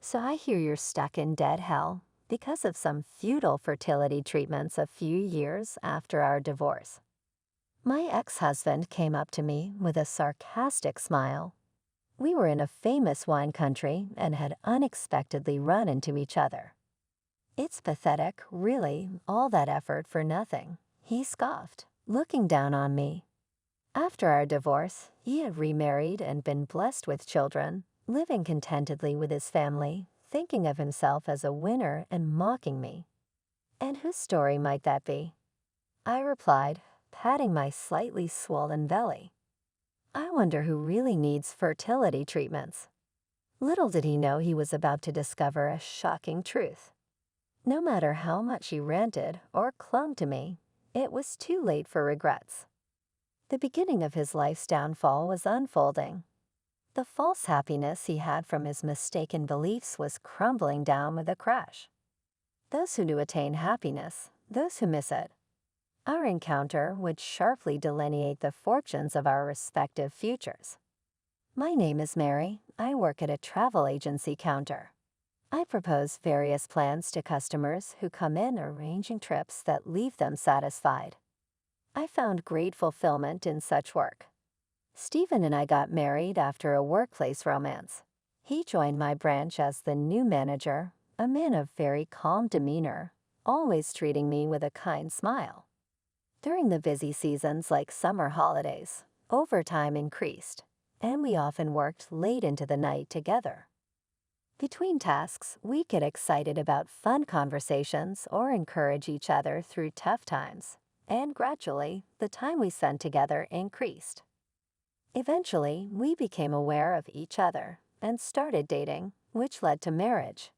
So I hear you're stuck in dead hell because of some futile fertility treatments a few years after our divorce. My ex-husband came up to me with a sarcastic smile. We were in a famous wine country and had unexpectedly run into each other. It's pathetic, really, all that effort for nothing, he scoffed, looking down on me. After our divorce, he had remarried and been blessed with children, living contentedly with his family, thinking of himself as a winner and mocking me. And whose story might that be? I replied, patting my slightly swollen belly. I wonder who really needs fertility treatments. Little did he know he was about to discover a shocking truth. No matter how much he ranted or clung to me, it was too late for regrets. The beginning of his life's downfall was unfolding. The false happiness he had from his mistaken beliefs was crumbling down with a crash. Those who do attain happiness, those who miss it. Our encounter would sharply delineate the fortunes of our respective futures. My name is Mary. I work at a travel agency counter. I propose various plans to customers who come in arranging trips that leave them satisfied. I found great fulfillment in such work. Stephen and I got married after a workplace romance. He joined my branch as the new manager, a man of very calm demeanor, always treating me with a kind smile. During the busy seasons like summer holidays, overtime increased, and we often worked late into the night together. Between tasks, we get excited about fun conversations or encourage each other through tough times, and gradually, the time we spent together increased. Eventually, we became aware of each other and started dating, which led to marriage.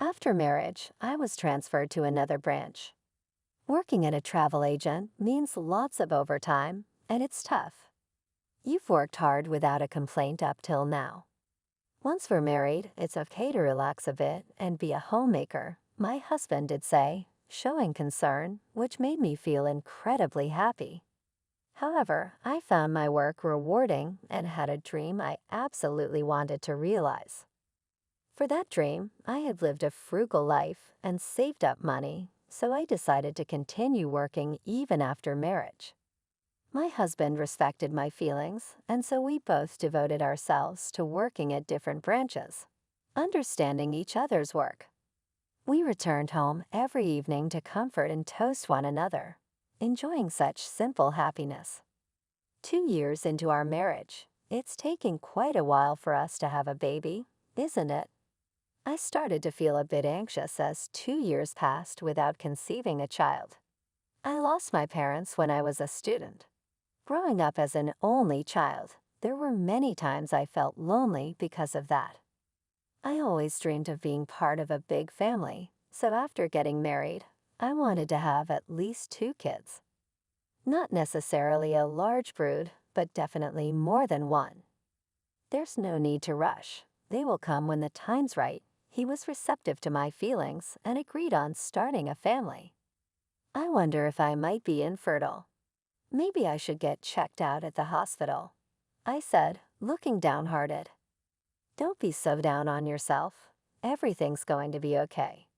After marriage, I was transferred to another branch. Working at a travel agent means lots of overtime, and it's tough. You've worked hard without a complaint up till now. Once we're married, it's okay to relax a bit and be a homemaker, my husband did say, showing concern, which made me feel incredibly happy. However, I found my work rewarding and had a dream I absolutely wanted to realize. For that dream, I had lived a frugal life and saved up money, so I decided to continue working even after marriage. My husband respected my feelings, and so we both devoted ourselves to working at different branches, understanding each other's work. We returned home every evening to comfort and toast one another, enjoying such simple happiness. 2 years into our marriage, it's taking quite a while for us to have a baby, isn't it? I started to feel a bit anxious as 2 years passed without conceiving a child. I lost my parents when I was a student. Growing up as an only child, there were many times I felt lonely because of that. I always dreamed of being part of a big family, so after getting married, I wanted to have at least 2 kids. Not necessarily a large brood, but definitely more than one. There's no need to rush. They will come when the time's right. He was receptive to my feelings and agreed on starting a family. I wonder if I might be infertile. Maybe I should get checked out at the hospital, I said, looking downhearted. Don't be so down on yourself. Everything's going to be okay.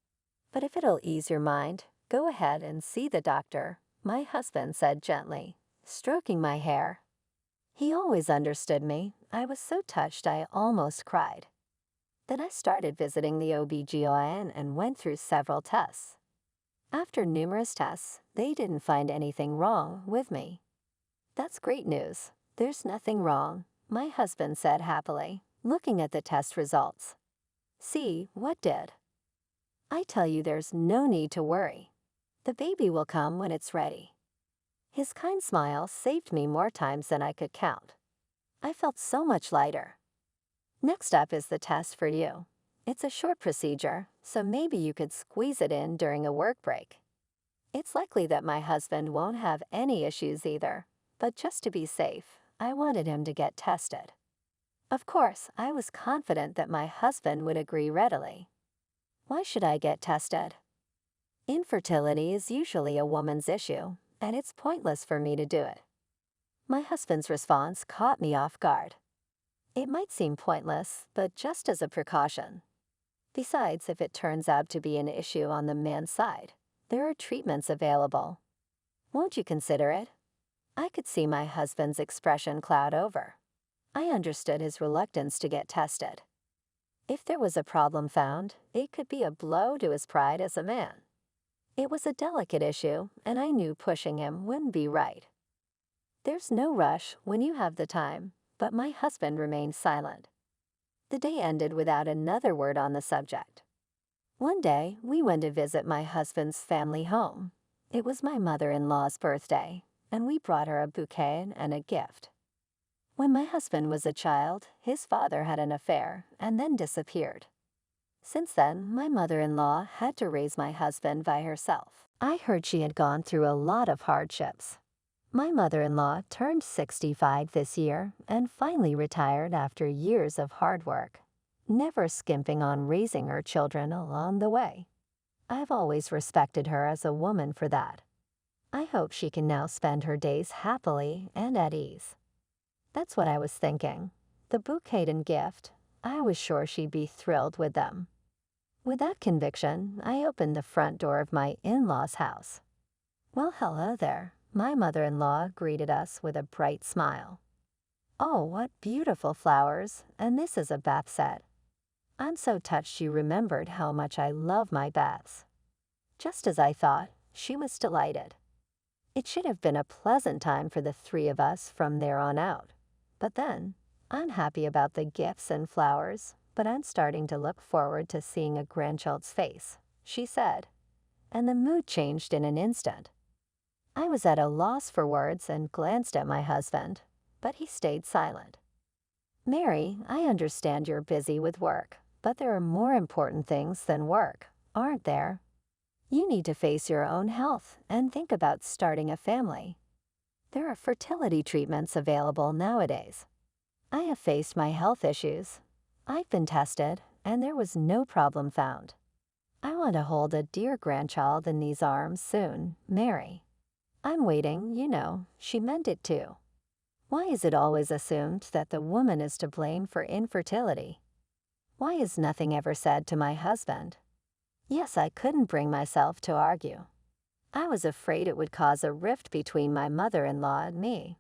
But if it'll ease your mind, go ahead and see the doctor, my husband said gently, stroking my hair. He always understood me. I was so touched I almost cried. Then I started visiting the OB/GYN and went through several tests. After numerous tests, they didn't find anything wrong with me. That's great news. There's nothing wrong, my husband said happily, looking at the test results. See, what did? I tell you there's no need to worry. The baby will come when it's ready. His kind smile saved me more times than I could count. I felt so much lighter. Next up is the test for you. It's a short procedure, so maybe you could squeeze it in during a work break. It's likely that my husband won't have any issues either, but just to be safe, I wanted him to get tested. Of course, I was confident that my husband would agree readily. Why should I get tested? Infertility is usually a woman's issue, and it's pointless for me to do it. My husband's response caught me off guard. It might seem pointless, but just as a precaution. Besides, if it turns out to be an issue on the man's side, there are treatments available. Won't you consider it? I could see my husband's expression cloud over. I understood his reluctance to get tested. If there was a problem found, it could be a blow to his pride as a man. It was a delicate issue, and I knew pushing him wouldn't be right. There's no rush when you have the time, but my husband remained silent. The day ended without another word on the subject. One day, we went to visit my husband's family home. It was my mother-in-law's birthday, and we brought her a bouquet and a gift. When my husband was a child, his father had an affair and then disappeared. Since then, my mother-in-law had to raise my husband by herself. I heard she had gone through a lot of hardships. My mother-in-law turned 65 this year and finally retired after years of hard work, never skimping on raising her children along the way. I've always respected her as a woman for that. I hope she can now spend her days happily and at ease. That's what I was thinking. The bouquet and gift, I was sure she'd be thrilled with them. With that conviction, I opened the front door of my in-laws' house. Well, hello there. My mother-in-law greeted us with a bright smile. Oh, what beautiful flowers, and this is a bath set. I'm so touched you remembered how much I love my baths. Just as I thought, she was delighted. It should have been a pleasant time for the three of us from there on out. But then, I'm happy about the gifts and flowers, but I'm starting to look forward to seeing a grandchild's face, she said, and the mood changed in an instant. I was at a loss for words and glanced at my husband, but he stayed silent. Mary, I understand you're busy with work, but there are more important things than work, aren't there? You need to face your own health and think about starting a family. There are fertility treatments available nowadays. I have faced my health issues. I've been tested, and there was no problem found. I want to hold a dear grandchild in these arms soon, Mary. I'm waiting, you know, she meant it too. Why is it always assumed that the woman is to blame for infertility? Why is nothing ever said to my husband? Yes, I couldn't bring myself to argue. I was afraid it would cause a rift between my mother-in-law and me.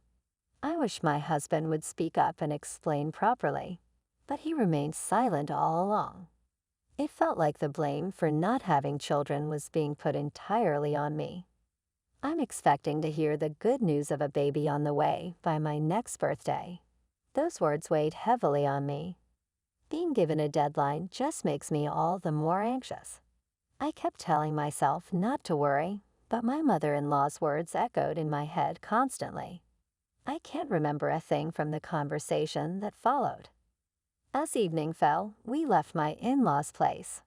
I wish my husband would speak up and explain properly, but he remained silent all along. It felt like the blame for not having children was being put entirely on me. I'm expecting to hear the good news of a baby on the way by my next birthday. Those words weighed heavily on me. Being given a deadline just makes me all the more anxious. I kept telling myself not to worry, but my mother-in-law's words echoed in my head constantly. I can't remember a thing from the conversation that followed. As evening fell, we left my in-laws' place.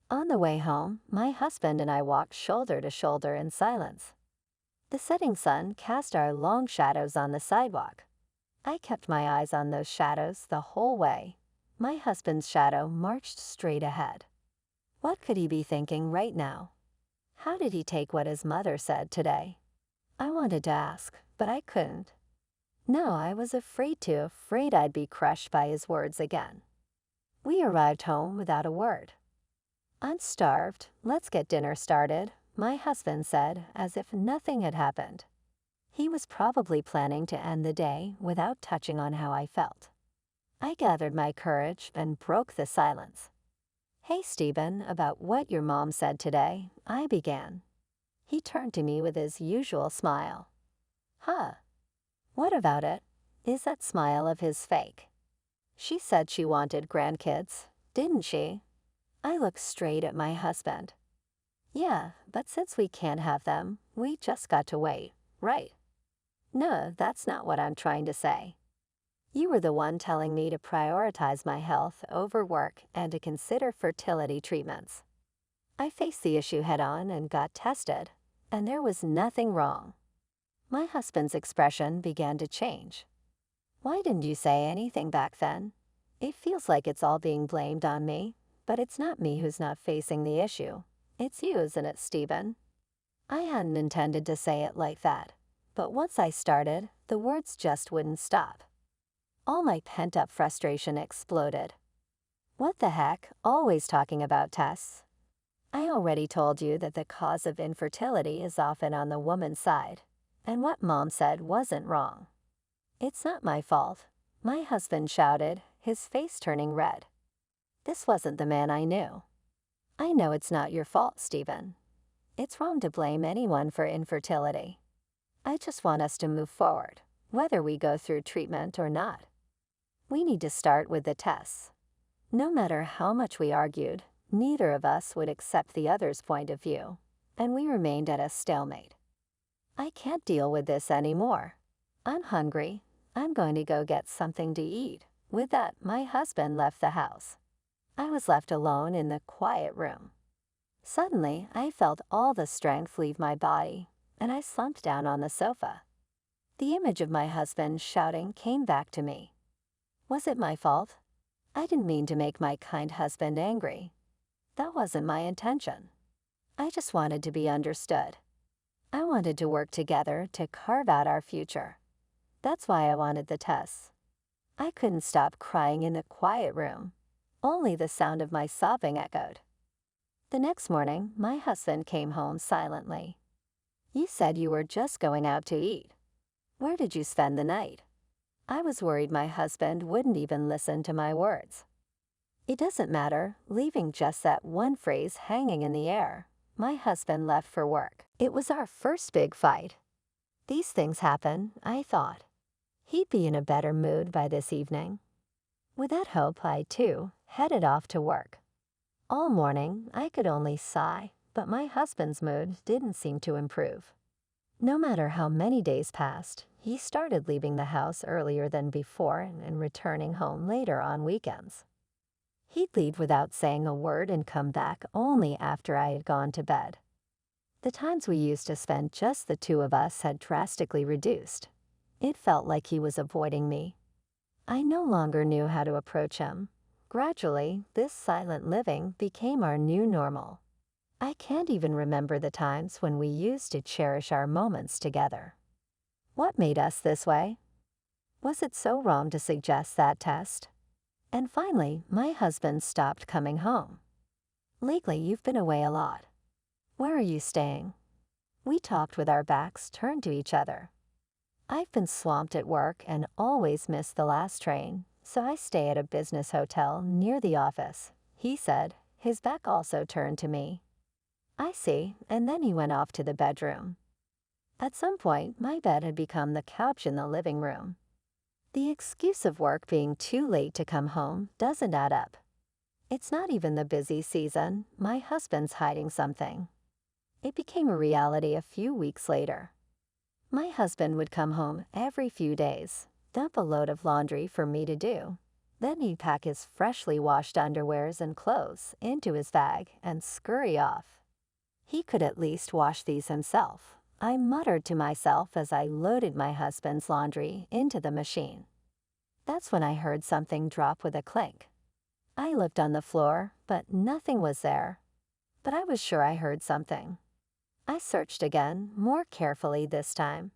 On the way home, my husband and I walked shoulder to shoulder in silence. The setting sun cast our long shadows on the sidewalk. I kept my eyes on those shadows the whole way. My husband's shadow marched straight ahead. What could he be thinking right now? How did he take what his mother said today? I wanted to ask, but I couldn't. No, I was afraid I'd be crushed by his words again. We arrived home without a word. I'm starved, let's get dinner started, my husband said, as if nothing had happened. He was probably planning to end the day without touching on how I felt. I gathered my courage and broke the silence. Hey, Stephen, about what your mom said today, I began. He turned to me with his usual smile. Huh? What about it? Is that smile of his fake? She said she wanted grandkids, didn't she? I looked straight at my husband. Yeah, but since we can't have them, we just got to wait, right? No, that's not what I'm trying to say. You were the one telling me to prioritize my health over work and to consider fertility treatments. I faced the issue head-on and got tested, and there was nothing wrong. My husband's expression began to change. Why didn't you say anything back then? It feels like it's all being blamed on me, but it's not me who's not facing the issue. It's you, isn't it, Stephen? I hadn't intended to say it like that, but once I started, the words just wouldn't stop. All my pent-up frustration exploded. What the heck? Always talking about tests. I already told you that the cause of infertility is often on the woman's side, and what Mom said wasn't wrong. It's not my fault, my husband shouted, his face turning red. This wasn't the man I knew. I know it's not your fault, Stephen. It's wrong to blame anyone for infertility. I just want us to move forward, whether we go through treatment or not. We need to start with the tests. No matter how much we argued, neither of us would accept the other's point of view, and we remained at a stalemate. I can't deal with this anymore. I'm hungry. I'm going to go get something to eat. With that, my husband left the house. I was left alone in the quiet room. Suddenly, I felt all the strength leave my body, and I slumped down on the sofa. The image of my husband shouting came back to me. Was it my fault? I didn't mean to make my kind husband angry. That wasn't my intention. I just wanted to be understood. I wanted to work together to carve out our future. That's why I wanted the tests. I couldn't stop crying in the quiet room. Only the sound of my sobbing echoed. The next morning, my husband came home silently. You said you were just going out to eat. Where did you spend the night? I was worried my husband wouldn't even listen to my words. It doesn't matter, leaving just that one phrase hanging in the air. My husband left for work. It was our first big fight. These things happen, I thought. He'd be in a better mood by this evening. With that hope, I, too, headed off to work. All morning, I could only sigh, but my husband's mood didn't seem to improve. No matter how many days passed, he started leaving the house earlier than before and returning home later on weekends. He'd leave without saying a word and come back only after I had gone to bed. The times we used to spend just the two of us had drastically reduced. It felt like he was avoiding me. I no longer knew how to approach him. Gradually, this silent living became our new normal. I can't even remember the times when we used to cherish our moments together. What made us this way? Was it so wrong to suggest that test? And finally, my husband stopped coming home. Lately, you've been away a lot. Where are you staying? We talked with our backs turned to each other. I've been swamped at work and always missed the last train, so I stay at a business hotel near the office, he said, his back also turned to me. I see, and then he went off to the bedroom. At some point, my bed had become the couch in the living room. The excuse of work being too late to come home doesn't add up. It's not even the busy season. My husband's hiding something. It became a reality a few weeks later. My husband would come home every few days, dump a load of laundry for me to do. Then he'd pack his freshly washed underwears and clothes into his bag and scurry off. He could at least wash these himself, I muttered to myself as I loaded my husband's laundry into the machine. That's when I heard something drop with a clink. I looked on the floor, but nothing was there. But I was sure I heard something. I searched again, more carefully this time.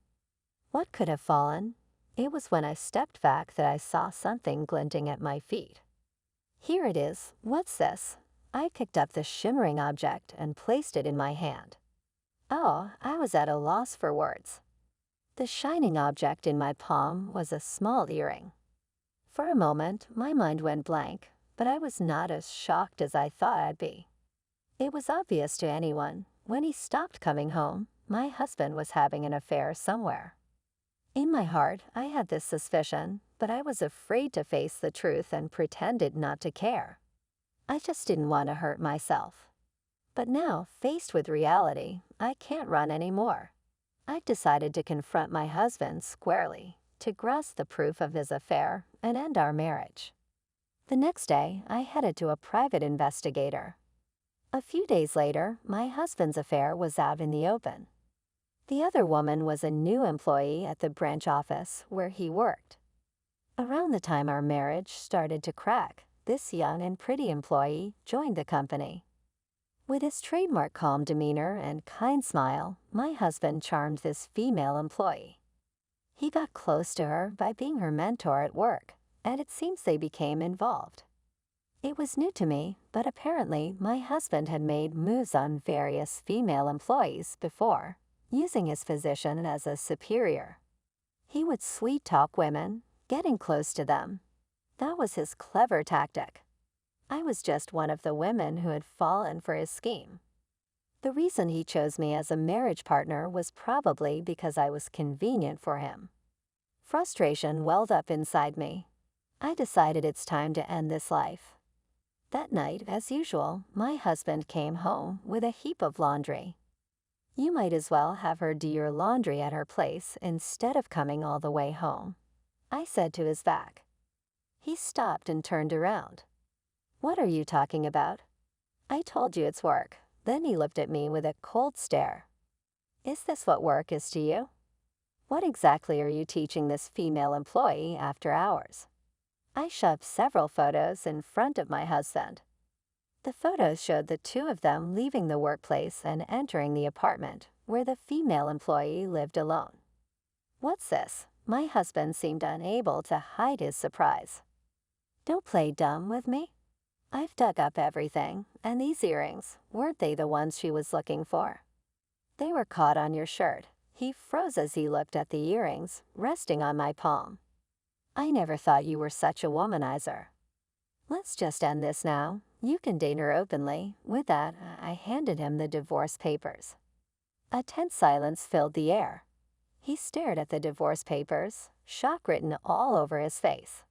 What could have fallen? It was when I stepped back that I saw something glinting at my feet. Here it is. What's this? I picked up the shimmering object and placed it in my hand. Oh, I was at a loss for words. The shining object in my palm was a small earring. For a moment, my mind went blank, but I was not as shocked as I thought I'd be. It was obvious to anyone, when he stopped coming home, my husband was having an affair somewhere. In my heart, I had this suspicion, but I was afraid to face the truth and pretended not to care. I just didn't want to hurt myself. But now, faced with reality, I can't run anymore. I've decided to confront my husband squarely, to grasp the proof of his affair and end our marriage. The next day, I headed to a private investigator. A few days later, my husband's affair was out in the open. The other woman was a new employee at the branch office where he worked. Around the time our marriage started to crack, this young and pretty employee joined the company. With his trademark calm demeanor and kind smile, my husband charmed this female employee. He got close to her by being her mentor at work, and it seems they became involved. It was new to me, but apparently my husband had made moves on various female employees before, using his position as a superior. He would sweet-talk women, getting close to them. That was his clever tactic. I was just one of the women who had fallen for his scheme. The reason he chose me as a marriage partner was probably because I was convenient for him. Frustration welled up inside me. I decided it's time to end this life. That night, as usual, my husband came home with a heap of laundry. You might as well have her do your laundry at her place instead of coming all the way home, I said to his back. He stopped and turned around. What are you talking about? I told you it's work. Then he looked at me with a cold stare. Is this what work is to you? What exactly are you teaching this female employee after hours? I shoved several photos in front of my husband. The photos showed the two of them leaving the workplace and entering the apartment where the female employee lived alone. What's this? My husband seemed unable to hide his surprise. Don't play dumb with me. I've dug up everything, and these earrings, weren't they the ones she was looking for? They were caught on your shirt. He froze as he looked at the earrings, resting on my palm. I never thought you were such a womanizer. Let's just end this now. You can date her openly. With that, I handed him the divorce papers. A tense silence filled the air. He stared at the divorce papers, shock written all over his face.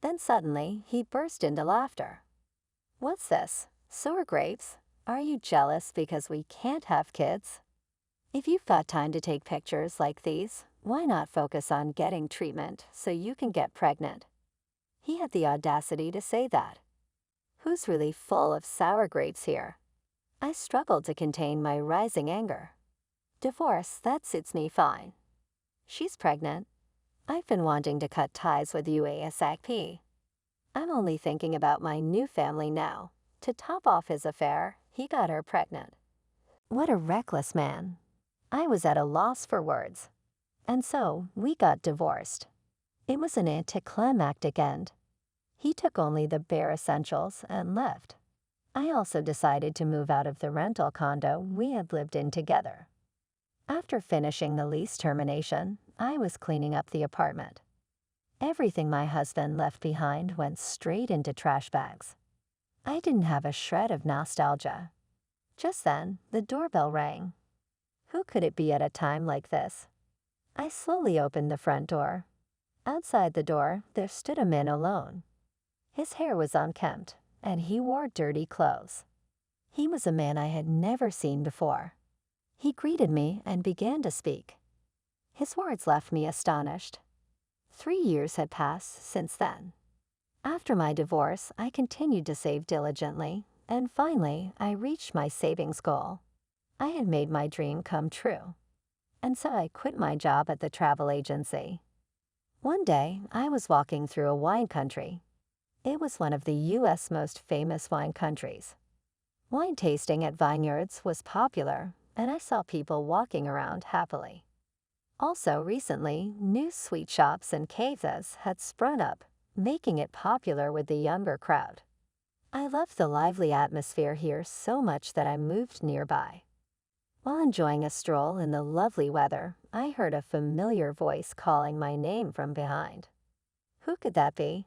Then suddenly, he burst into laughter. What's this? Sour grapes? Are you jealous because we can't have kids? If you've got time to take pictures like these, why not focus on getting treatment so you can get pregnant? He had the audacity to say that. Who's really full of sour grapes here? I struggled to contain my rising anger. Divorce, that suits me fine. She's pregnant. I've been wanting to cut ties with you ASAP. I'm only thinking about my new family now. To top off his affair, he got her pregnant. What a reckless man. I was at a loss for words. And so, we got divorced. It was an anticlimactic end. He took only the bare essentials and left. I also decided to move out of the rental condo we had lived in together. After finishing the lease termination, I was cleaning up the apartment. Everything my husband left behind went straight into trash bags. I didn't have a shred of nostalgia. Just then, the doorbell rang. Who could it be at a time like this? I slowly opened the front door. Outside the door, there stood a man alone. His hair was unkempt, and he wore dirty clothes. He was a man I had never seen before. He greeted me and began to speak. His words left me astonished. 3 years had passed since then. After my divorce, I continued to save diligently, and finally, I reached my savings goal. I had made my dream come true. And so I quit my job at the travel agency. One day, I was walking through a wine country. It was one of the U.S. most famous wine countries. Wine tasting at vineyards was popular, and I saw people walking around happily. Also, recently, new sweet shops and cafes had sprung up, making it popular with the younger crowd. I loved the lively atmosphere here so much that I moved nearby. While enjoying a stroll in the lovely weather, I heard a familiar voice calling my name from behind. Who could that be?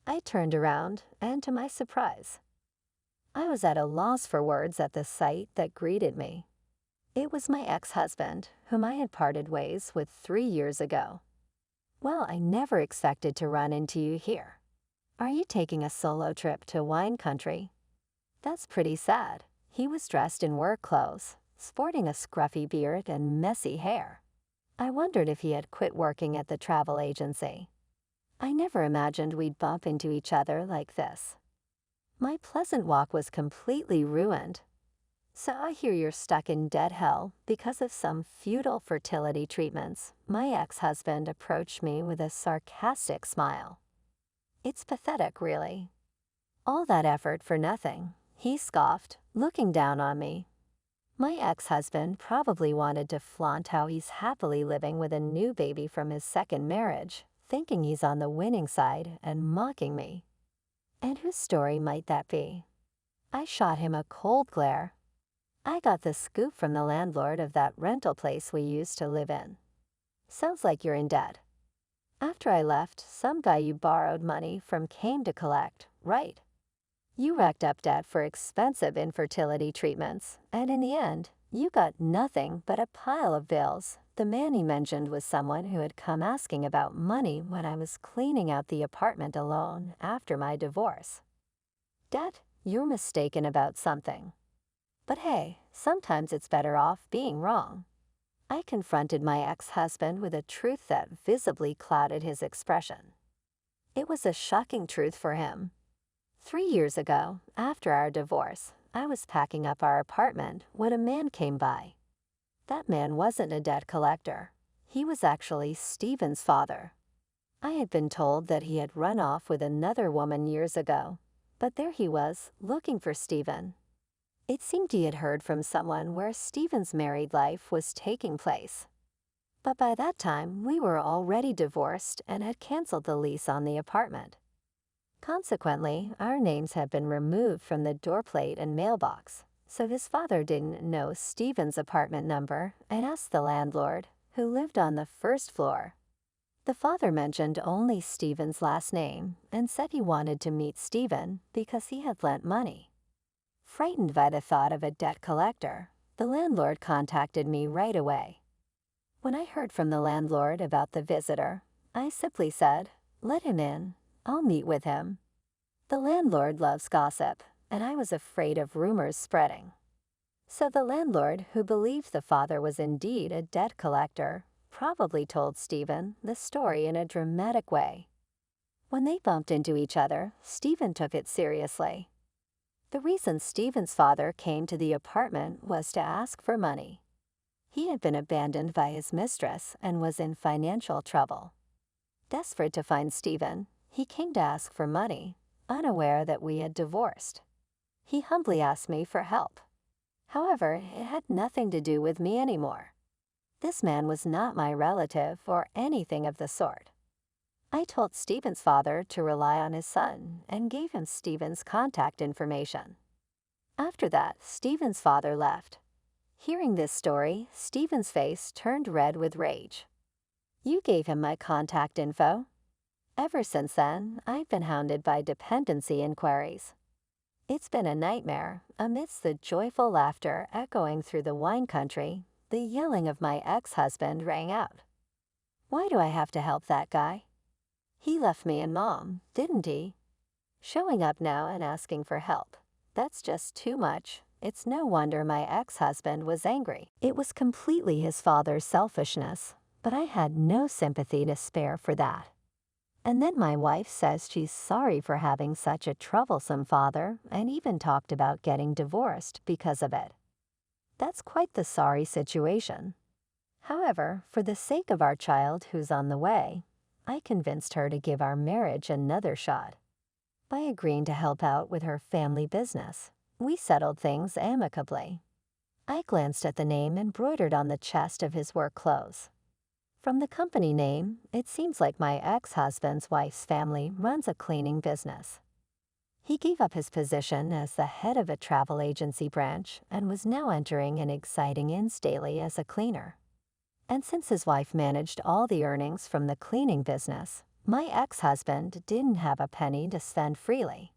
I turned around, and to my surprise, I was at a loss for words at the sight that greeted me. It was my ex-husband, whom I had parted ways with 3 years ago. Well, I never expected to run into you here. Are you taking a solo trip to wine country? That's pretty sad. He was dressed in work clothes, sporting a scruffy beard and messy hair. I wondered if he had quit working at the travel agency. I never imagined we'd bump into each other like this. My pleasant walk was completely ruined. So I hear you're stuck in dead hell because of some futile fertility treatments. My ex-husband approached me with a sarcastic smile. It's pathetic, really. All that effort for nothing, he scoffed, looking down on me. My ex-husband probably wanted to flaunt how he's happily living with a new baby from his second marriage, thinking he's on the winning side and mocking me. And whose story might that be? I shot him a cold glare. I got the scoop from the landlord of that rental place we used to live in. Sounds like you're in debt. After I left, some guy you borrowed money from came to collect, right? You racked up debt for expensive infertility treatments, and in the end, you got nothing but a pile of bills. The man he mentioned was someone who had come asking about money when I was cleaning out the apartment alone after my divorce. Debt, you're mistaken about something. But hey, sometimes it's better off being wrong. I confronted my ex-husband with a truth that visibly clouded his expression. It was a shocking truth for him. 3 years ago, after our divorce, I was packing up our apartment when a man came by. That man wasn't a debt collector. He was actually Stephen's father. I had been told that he had run off with another woman years ago, but there he was, looking for Stephen. It seemed he had heard from someone where Stephen's married life was taking place. But by that time, we were already divorced and had canceled the lease on the apartment. Consequently, our names had been removed from the doorplate and mailbox, so his father didn't know Stephen's apartment number and asked the landlord, who lived on the first floor. The father mentioned only Stephen's last name and said he wanted to meet Stephen because he had lent money. Frightened by the thought of a debt collector, the landlord contacted me right away. When I heard from the landlord about the visitor, I simply said, "Let him in. I'll meet with him." The landlord loves gossip, and I was afraid of rumors spreading. So the landlord, who believed the father was indeed a debt collector, probably told Stephen the story in a dramatic way. When they bumped into each other, Stephen took it seriously. The reason Stephen's father came to the apartment was to ask for money. He had been abandoned by his mistress and was in financial trouble. Desperate to find Stephen, he came to ask for money, unaware that we had divorced. He humbly asked me for help. However, it had nothing to do with me anymore. This man was not my relative or anything of the sort. I told Stephen's father to rely on his son and gave him Stephen's contact information. After that, Stephen's father left. Hearing this story, Stephen's face turned red with rage. "You gave him my contact info." Ever since then, I've been hounded by dependency inquiries. It's been a nightmare. Amidst the joyful laughter echoing through the wine country, the yelling of my ex-husband rang out. Why do I have to help that guy? He left me and Mom, didn't he? Showing up now and asking for help. That's just too much. It's no wonder my ex-husband was angry. It was completely his father's selfishness, but I had no sympathy to spare for that. And then my wife says she's sorry for having such a troublesome father and even talked about getting divorced because of it. That's quite the sorry situation. However, for the sake of our child who's on the way, I convinced her to give our marriage another shot. By agreeing to help out with her family business, we settled things amicably. I glanced at the name embroidered on the chest of his work clothes. From the company name, it seems like my ex-husband's wife's family runs a cleaning business. He gave up his position as the head of a travel agency branch and was now entering an exciting ins daily as a cleaner. And since his wife managed all the earnings from the cleaning business, my ex-husband didn't have a penny to spend freely.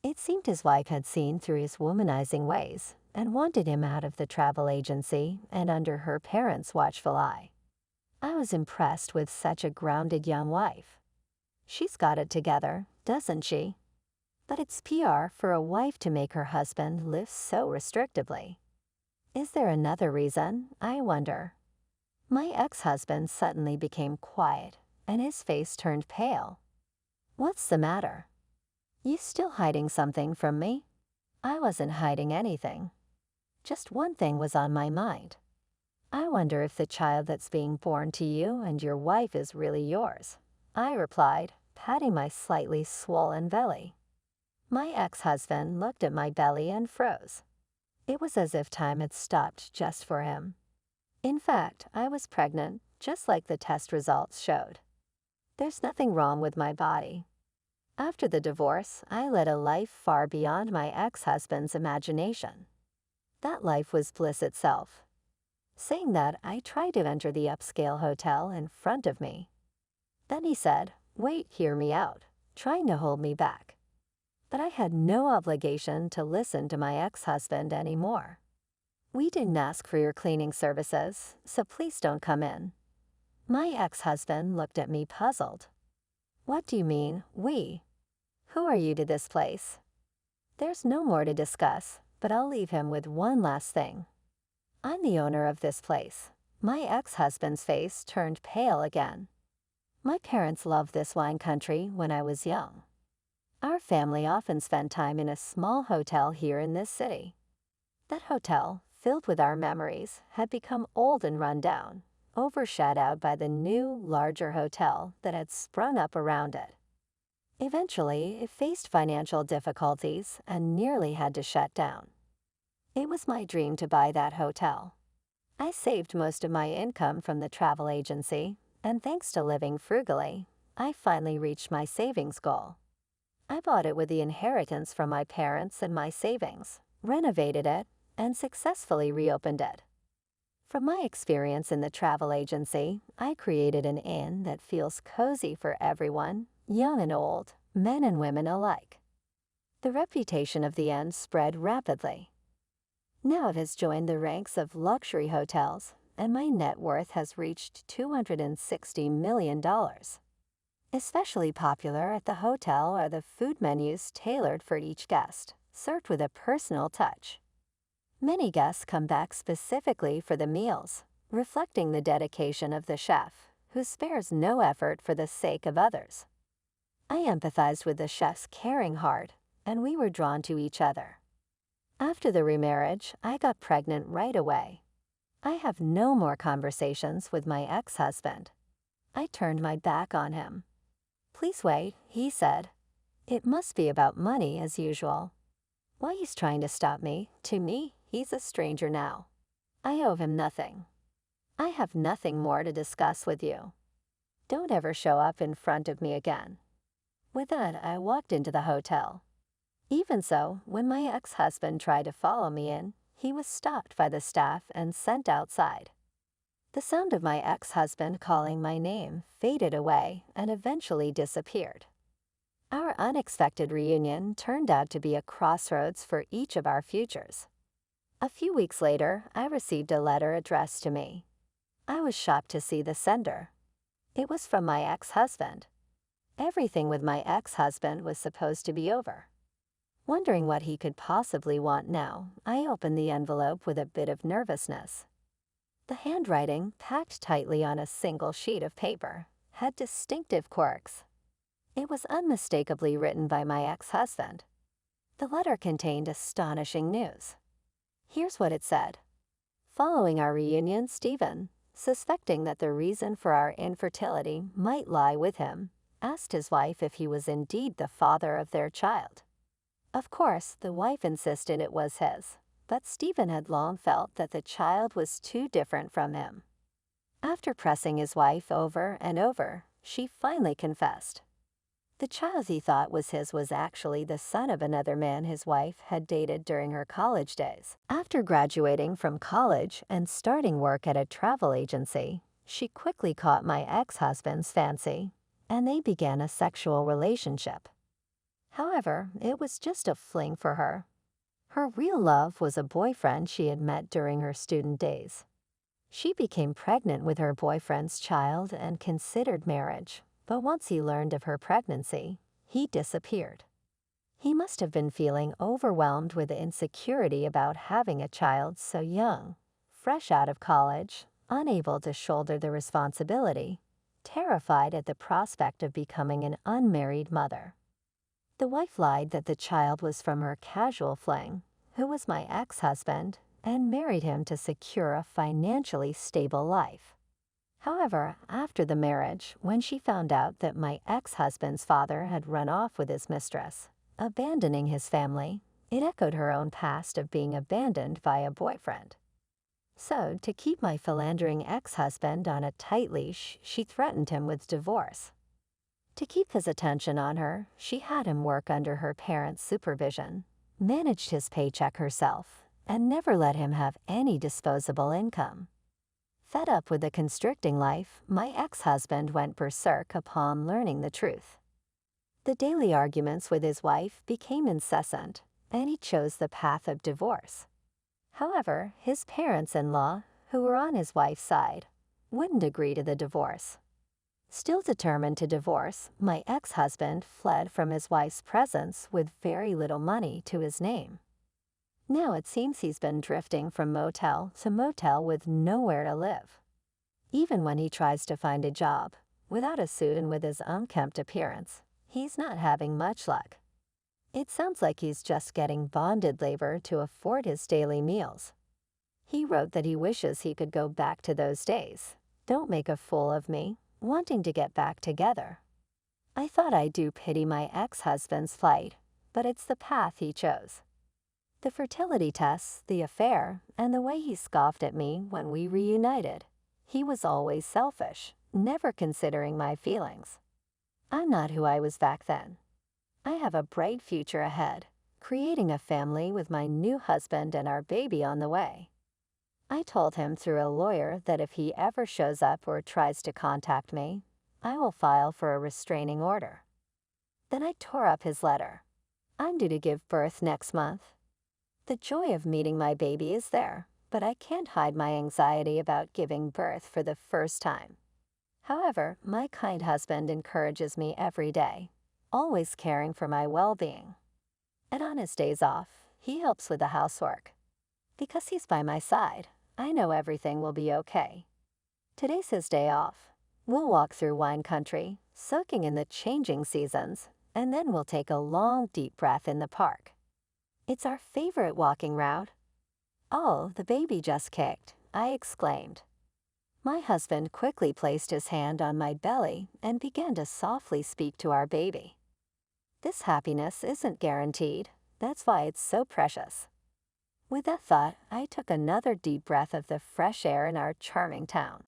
It seemed his wife had seen through his womanizing ways and wanted him out of the travel agency and under her parents' watchful eye. I was impressed with such a grounded young wife. She's got it together, doesn't she? But it's PR for a wife to make her husband live so restrictively. Is there another reason, I wonder? My ex-husband suddenly became quiet, and his face turned pale. What's the matter? You still hiding something from me? I wasn't hiding anything. Just one thing was on my mind. I wonder if the child that's being born to you and your wife is really yours, I replied, patting my slightly swollen belly. My ex-husband looked at my belly and froze. It was as if time had stopped just for him. In fact, I was pregnant, just like the test results showed. There's nothing wrong with my body. After the divorce, I led a life far beyond my ex-husband's imagination. That life was bliss itself. Saying that, I tried to enter the upscale hotel in front of me. Then he said, "Wait, hear me out," trying to hold me back. But I had no obligation to listen to my ex-husband anymore. "We didn't ask for your cleaning services, so please don't come in." My ex-husband looked at me puzzled. "What do you mean, we? Who are you to this place?" There's no more to discuss, but I'll leave him with one last thing. I'm the owner of this place. My ex-husband's face turned pale again. My parents loved this wine country when I was young. Our family often spent time in a small hotel here in this city. That hotel, filled with our memories, had become old and run down, overshadowed by the new, larger hotel that had sprung up around it. Eventually, it faced financial difficulties and nearly had to shut down. It was my dream to buy that hotel. I saved most of my income from the travel agency, and thanks to living frugally, I finally reached my savings goal. I bought it with the inheritance from my parents and my savings, renovated it, and successfully reopened it. From my experience in the travel agency, I created an inn that feels cozy for everyone, young and old, men and women alike. The reputation of the inn spread rapidly. Now it has joined the ranks of luxury hotels, and my net worth has reached $260 million. Especially popular at the hotel are the food menus tailored for each guest, served with a personal touch. Many guests come back specifically for the meals, reflecting the dedication of the chef, who spares no effort for the sake of others. I empathized with the chef's caring heart, and we were drawn to each other. After the remarriage, I got pregnant right away. I have no more conversations with my ex-husband. I turned my back on him. "Please wait," he said. "It must be about money as usual." While he's trying to stop me, to me, he's a stranger now. I owe him nothing. I have nothing more to discuss with you. Don't ever show up in front of me again. With that, I walked into the hotel. Even so, when my ex-husband tried to follow me in, he was stopped by the staff and sent outside. The sound of my ex-husband calling my name faded away and eventually disappeared. Our unexpected reunion turned out to be a crossroads for each of our futures. A few weeks later, I received a letter addressed to me. I was shocked to see the sender. It was from my ex-husband. Everything with my ex-husband was supposed to be over. Wondering what he could possibly want now, I opened the envelope with a bit of nervousness. The handwriting, packed tightly on a single sheet of paper, had distinctive quirks. It was unmistakably written by my ex-husband. The letter contained astonishing news. Here's what it said. "Following our reunion, Stephen, suspecting that the reason for our infertility might lie with him, asked his wife if he was indeed the father of their child. Of course, the wife insisted it was his, but Stephen had long felt that the child was too different from him. After pressing his wife over and over, she finally confessed. The child he thought was his was actually the son of another man his wife had dated during her college days. After graduating from college and starting work at a travel agency, she quickly caught my ex-husband's fancy, and they began a sexual relationship. However, it was just a fling for her. Her real love was a boyfriend she had met during her student days. She became pregnant with her boyfriend's child and considered marriage, but once he learned of her pregnancy, he disappeared. He must have been feeling overwhelmed with insecurity about having a child so young, fresh out of college, unable to shoulder the responsibility, terrified at the prospect of becoming an unmarried mother. The wife lied that the child was from her casual fling, who was my ex-husband, and married him to secure a financially stable life. However, after the marriage, when she found out that my ex-husband's father had run off with his mistress, abandoning his family, it echoed her own past of being abandoned by a boyfriend. So, to keep my philandering ex-husband on a tight leash, she threatened him with divorce. To keep his attention on her, she had him work under her parents' supervision, managed his paycheck herself, and never let him have any disposable income. Fed up with the constricting life, my ex-husband went berserk upon learning the truth. The daily arguments with his wife became incessant, and he chose the path of divorce. However, his parents-in-law, who were on his wife's side, wouldn't agree to the divorce. Still determined to divorce, my ex-husband fled from his wife's presence with very little money to his name. Now it seems he's been drifting from motel to motel with nowhere to live. Even when he tries to find a job, without a suit and with his unkempt appearance, he's not having much luck. It sounds like he's just getting bonded labor to afford his daily meals. He wrote that he wishes he could go back to those days. Don't make a fool of me, wanting to get back together. I thought I do pity my ex-husband's plight, but it's the path he chose. The fertility tests, the affair, and the way he scoffed at me when we reunited. He was always selfish, never considering my feelings. I'm not who I was back then. I have a bright future ahead, creating a family with my new husband and our baby on the way. I told him through a lawyer that if he ever shows up or tries to contact me, I will file for a restraining order. Then I tore up his letter. I'm due to give birth next month. The joy of meeting my baby is there, but I can't hide my anxiety about giving birth for the first time. However, my kind husband encourages me every day, always caring for my well-being. And on his days off, he helps with the housework. Because he's by my side, I know everything will be okay. Today's his day off. We'll walk through wine country, soaking in the changing seasons, and then we'll take a long, deep breath in the park. It's our favorite walking route. Oh, the baby just kicked, I exclaimed. My husband quickly placed his hand on my belly and began to softly speak to our baby. This happiness isn't guaranteed. That's why it's so precious. With that thought, I took another deep breath of the fresh air in our charming town.